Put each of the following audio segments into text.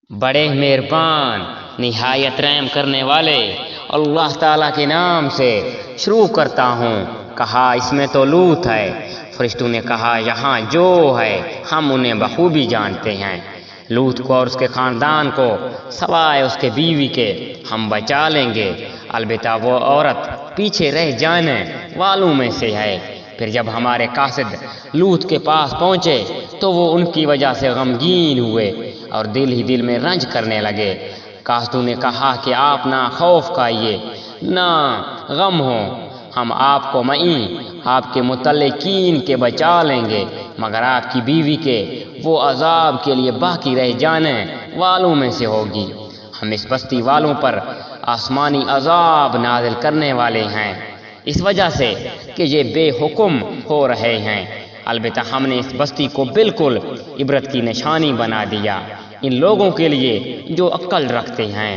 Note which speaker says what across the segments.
Speaker 1: بڑے مہربان نہایت رحم کرنے والے اللہ تعالیٰ کے نام سے شروع کرتا ہوں۔ کہا اس میں تو لوط ہے۔ فرشتوں نے کہا یہاں جو ہے ہم انہیں بخوبی جانتے ہیں۔ لوط کو اور اس کے خاندان کو سوائے اس کے بیوی کے ہم بچا لیں گے، البتہ وہ عورت پیچھے رہ جانے والوں میں سے ہے۔ پھر جب ہمارے قاصد لوط کے پاس پہنچے تو وہ ان کی وجہ سے غمگین ہوئے اور دل ہی دل میں رنج کرنے لگے۔ قاصدوں نے کہا کہ آپ نہ خوف کھائیے نہ غم ہو، ہم آپ کو معین آپ کے متعلقین کے بچا لیں گے، مگر آپ کی بیوی کے وہ عذاب کے لیے باقی رہ جانے والوں میں سے ہوگی۔ ہم اس بستی والوں پر آسمانی عذاب نازل کرنے والے ہیں اس وجہ سے کہ یہ بے حکم ہو رہے ہیں، البتہ ہم نے اس بستی کو بالکل عبرت کی نشانی بنا دیا ان لوگوں کے لیے جو عقل رکھتے ہیں۔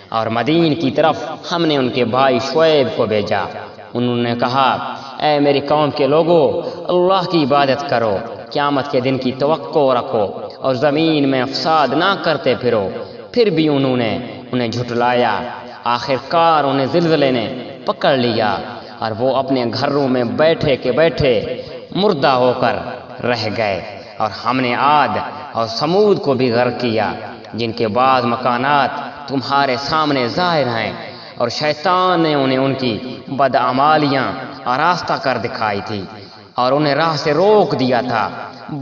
Speaker 1: اور مدین کی طرف ہم نے ان کے بھائی شعیب کو بھیجا۔ انہوں نے کہا اے میری قوم کے لوگوں، اللہ کی عبادت کرو، قیامت کے دن کی توقع رکھو اور زمین میں فساد نہ کرتے پھرو۔ پھر بھی انہوں نے انہیں جھٹلایا۔ آخر کار انہیں زلزلے نے پکڑ لیا اور وہ اپنے گھروں میں بیٹھے کے بیٹھے مردہ ہو کر رہ گئے۔ اور ہم نے عاد اور سمود کو بھی غرق کیا، جن کے بعض مکانات تمہارے سامنے ظاہر ہیں، اور شیطان نے انہیں ان کی بدعمالیاں آراستہ کر دکھائی تھی اور انہیں راہ سے روک دیا تھا،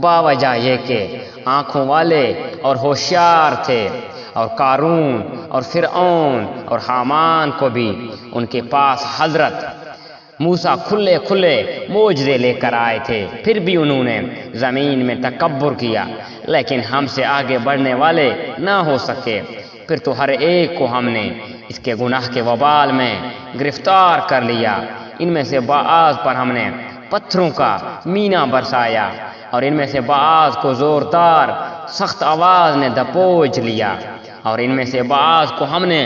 Speaker 1: باوجہ یہ کہ آنکھوں والے اور ہوشیار تھے۔ اور قارون اور فرعون اور حامان کو بھی ان کے پاس حضرت موسیٰ کھلے کھلے معجزے لے کر آئے تھے، پھر بھی انہوں نے زمین میں تکبر کیا، لیکن ہم سے آگے بڑھنے والے نہ ہو سکے۔ پھر تو ہر ایک کو ہم نے اس کے گناہ کے وبال میں گرفتار کر لیا۔ ان میں سے بعض پر ہم نے پتھروں کا مینا برسایا اور ان میں سے بعض کو زوردار سخت آواز نے دبوچ لیا، اور ان میں سے بعض کو ہم نے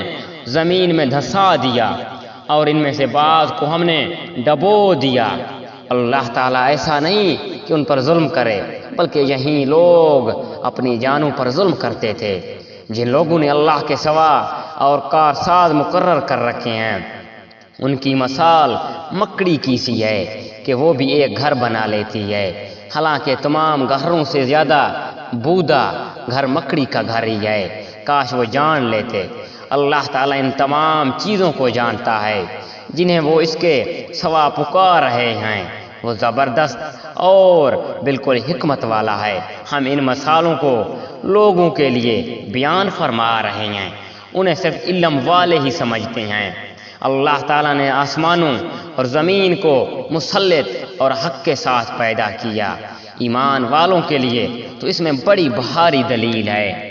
Speaker 1: زمین میں دھسا دیا اور ان میں سے بعض کو ہم نے ڈبو دیا۔ اللہ تعالیٰ ایسا نہیں کہ ان پر ظلم کرے، بلکہ یہی لوگ اپنی جانوں پر ظلم کرتے تھے۔ جن لوگوں نے اللہ کے سوا اور کارساز مقرر کر رکھے ہیں، ان کی مثال مکڑی کی سی ہے کہ وہ بھی ایک گھر بنا لیتی ہے، حالانکہ تمام گھروں سے زیادہ بودا گھر مکڑی کا گھر ہی ہے۔ کاش وہ جان لیتے۔ اللہ تعالیٰ ان تمام چیزوں کو جانتا ہے جنہیں وہ اس کے سوا پکار رہے ہیں۔ وہ زبردست اور بالکل حکمت والا ہے۔ ہم ان مثالوں کو لوگوں کے لیے بیان فرما رہے ہیں، انہیں صرف علم والے ہی سمجھتے ہیں۔ اللہ تعالیٰ نے آسمانوں اور زمین کو مسلط اور حق کے ساتھ پیدا کیا۔ ایمان والوں کے لیے تو اس میں بڑی بھاری دلیل ہے۔